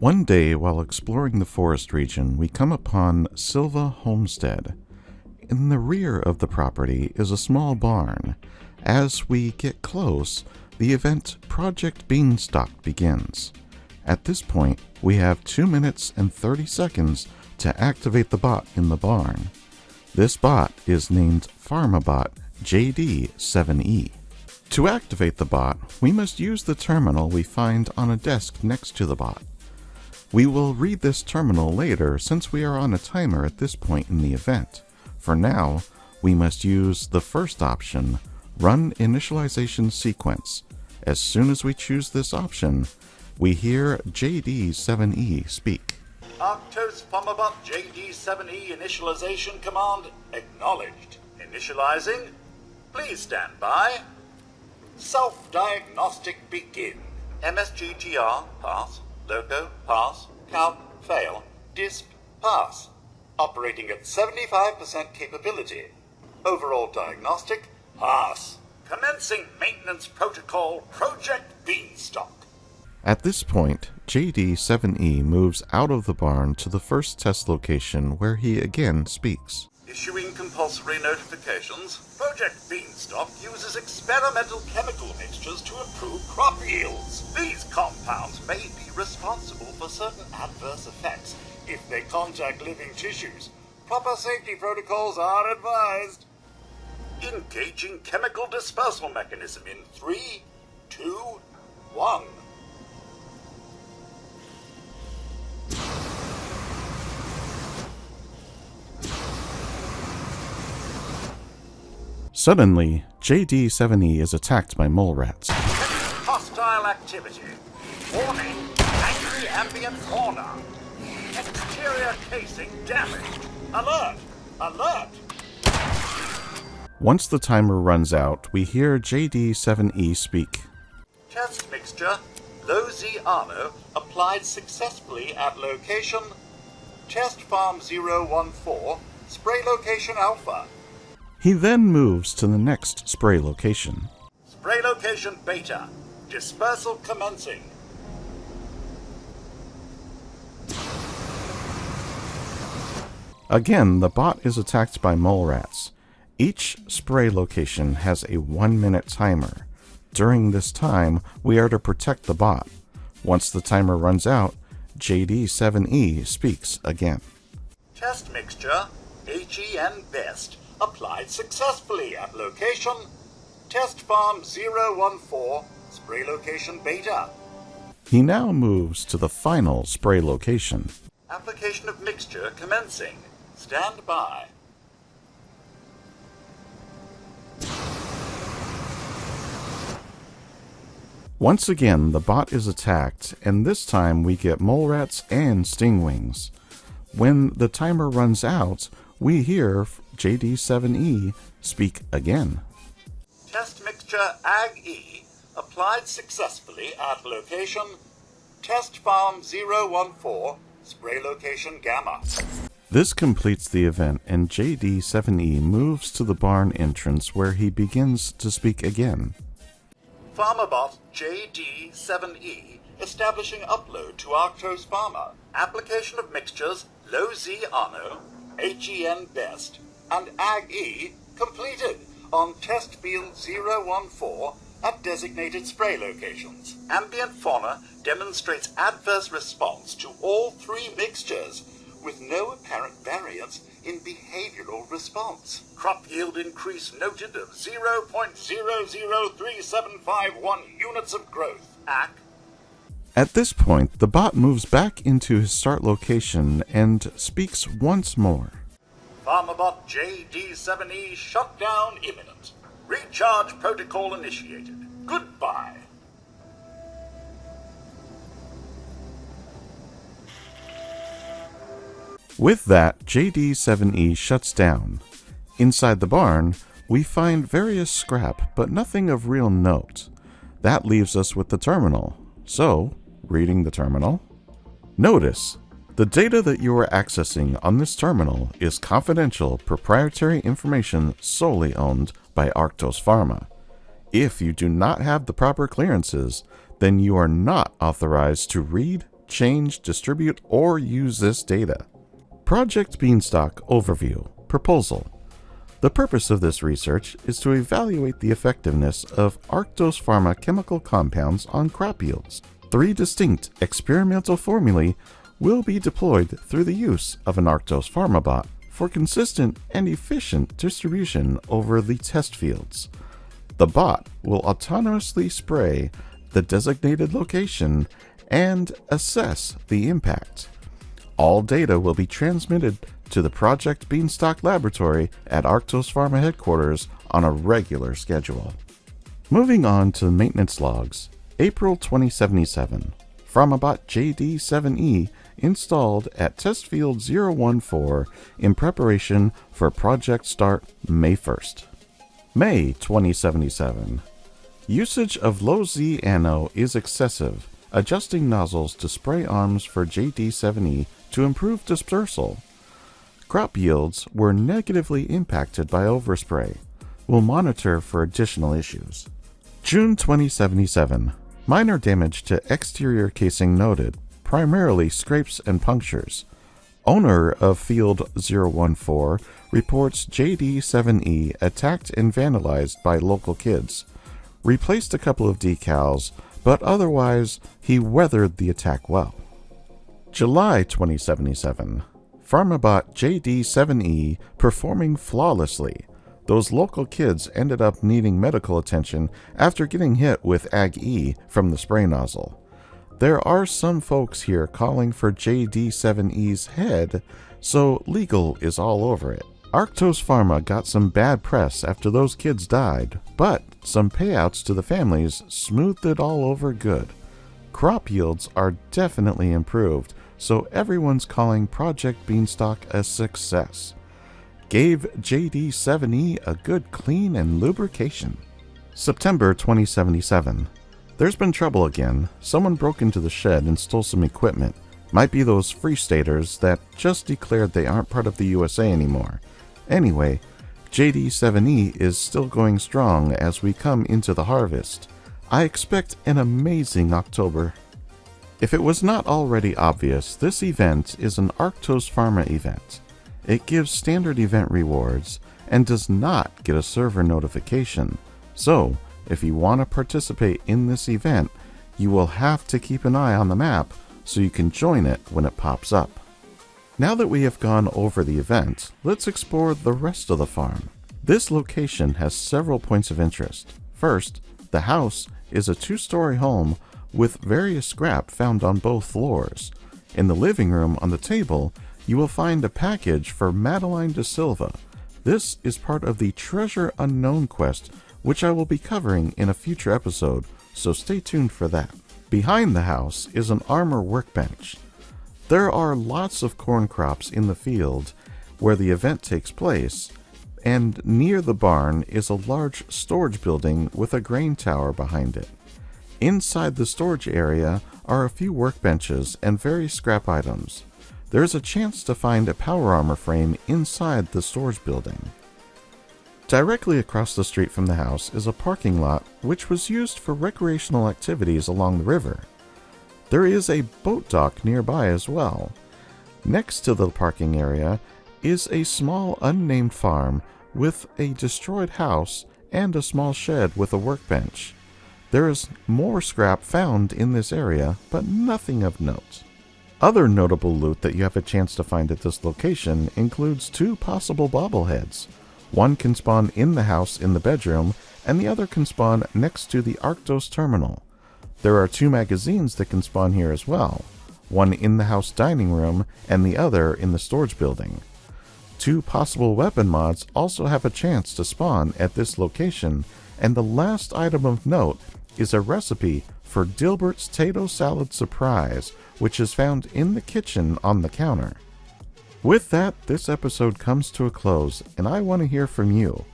One day, while exploring the forest region, we come upon Silva Homestead. In the rear of the property is a small barn. As we get close, the event Project Beanstalk begins. At this point, we have 2 minutes and 30 seconds to activate the bot in the barn. This bot is named PharmaBot JD7E. To activate the bot, we must use the terminal we find on a desk next to the bot. We will read this terminal later since we are on a timer at this point in the event. For now, we must use the first option, Run Initialization Sequence. As soon as we choose this option, we hear JD7E speak. Arctos PharmaBot JD7E initialization command acknowledged. Initializing. Please stand by. Self-diagnostic begin. MSGTR pass. Loco pass. Count fail. Disp pass. Operating at 75% capability. Overall diagnostic pass. Commencing maintenance protocol Project Beanstalk. At this point, JD7E moves out of the barn to the first test location where he again speaks. Issuing compulsory notifications. Project Beanstalk uses experimental chemical mixtures to improve crop yields. These compounds may be responsible for certain adverse effects if they contact living tissues. Proper safety protocols are advised. Engaging chemical dispersal mechanism in 3, 2, 1. Suddenly, JD7E is attacked by mole rats. Hostile activity. Warning, angry ambient fauna. Exterior casing damaged. Alert! Alert! Once the timer runs out, we hear JD7E speak. Test mixture, low Z Arno, applied successfully at location Test Farm 014, spray location Alpha. He then moves to the next spray location. Spray location Beta, dispersal commencing. Again, the bot is attacked by mole rats. Each spray location has a 1-minute timer. During this time, we are to protect the bot. Once the timer runs out, JD7E speaks again. Test mixture, HEN Best, applied successfully at location Test Farm 014, spray location Beta. He now moves to the final spray location. Application of mixture commencing. Stand by. Once again, the bot is attacked, and this time we get mole rats and stingwings. When the timer runs out, we hear JD7E speak again. Test mixture AG-E applied successfully at location Test Farm 014, spray location Gamma. This completes the event, and JD7E moves to the barn entrance where he begins to speak again. PharmaBot JD7E establishing upload to Arctos Pharma. Application of mixtures Low Z Arno, HEN Best, and AG-E completed on Test Field 014 at designated spray locations. Ambient fauna demonstrates adverse response to all 3 mixtures with no apparent variance in behavioral response. Crop yield increase noted of 0.003751 units of growth. AC. At this point, the bot moves back into his start location and speaks once more. PharmaBot JD7E shutdown imminent. Recharge protocol initiated. Goodbye. With that, JD7E shuts down. Inside the barn, we find various scrap, but nothing of real note. That leaves us with the terminal. So, reading the terminal. Notice, the data that you are accessing on this terminal is confidential, proprietary information solely owned by Arctos Pharma. If you do not have the proper clearances, then you are not authorized to read, change, distribute, or use this data. Project Beanstalk Overview Proposal. The purpose of this research is to evaluate the effectiveness of Arctos Pharma chemical compounds on crop yields. 3 distinct experimental formulae will be deployed through the use of an Arctos Pharma bot for consistent and efficient distribution over the test fields. The bot will autonomously spray the designated location and assess the impact. All data will be transmitted to the Project Beanstalk laboratory at Arctos Pharma headquarters on a regular schedule. Moving on to maintenance logs. April 2077. Pharmabot JD7E installed at test field 014 in preparation for project start May 1st. May 2077. Usage of low Z anno is excessive. Adjusting nozzles to spray arms for JD7E to improve dispersal. Crop yields were negatively impacted by overspray. We'll monitor for additional issues. June 2077. Minor damage to exterior casing noted, primarily scrapes and punctures. Owner of field 014 reports JD7E attacked and vandalized by local kids. Replaced a couple of decals, but otherwise he weathered the attack well. July 2077. Pharmabot JD7E performing flawlessly. Those local kids ended up needing medical attention after getting hit with Ag-E from the spray nozzle. There are some folks here calling for JD7E's head, so legal is all over it. Arctos Pharma got some bad press after those kids died, but some payouts to the families smoothed it all over good. Crop yields are definitely improved, so everyone's calling Project Beanstalk a success. Gave JD7E a good clean and lubrication. September 2077. There's been trouble again. Someone broke into the shed and stole some equipment. Might be those free staters that just declared they aren't part of the USA anymore. Anyway, JD7E is still going strong as we come into the harvest. I expect an amazing October. If it was not already obvious, this event is an Arctos Pharma event. It gives standard event rewards and does not get a server notification. So, if you want to participate in this event, you will have to keep an eye on the map so you can join it when it pops up. Now that we have gone over the event, let's explore the rest of the farm. This location has several points of interest. First, the house is a 2-story home with various scrap found on both floors. In the living room on the table, you will find a package for Madeline de Silva. This is part of the Treasure Unknown quest, which I will be covering in a future episode, so stay tuned for that. Behind the house is an armor workbench. There are lots of corn crops in the field where the event takes place, and near the barn is a large storage building with a grain tower behind it. Inside the storage area are a few workbenches and various scrap items. There is a chance to find a power armor frame inside the storage building. Directly across the street from the house is a parking lot which was used for recreational activities along the river. There is a boat dock nearby as well. Next to the parking area is a small unnamed farm with a destroyed house and a small shed with a workbench. There is more scrap found in this area, but nothing of note. Other notable loot that you have a chance to find at this location includes 2 possible bobbleheads. One can spawn in the house in the bedroom, and the other can spawn next to the Arctos terminal. There are 2 magazines that can spawn here as well, one in the house dining room and the other in the storage building. 2 possible weapon mods also have a chance to spawn at this location, and the last item of note is a recipe for Dilbert's Tato Salad Surprise, which is found in the kitchen on the counter. With that, this episode comes to a close, and I want to hear from you.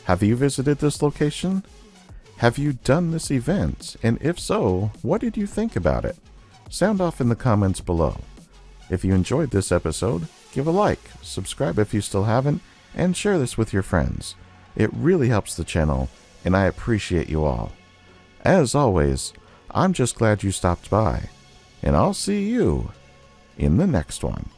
Have you visited this location? Have you done this event? And if so, what did you think about it? Sound off in the comments below. If you enjoyed this episode, give a like, subscribe if you still haven't, and share this with your friends. It really helps the channel, and I appreciate you all. As always, I'm just glad you stopped by. and I'll see you in the next one.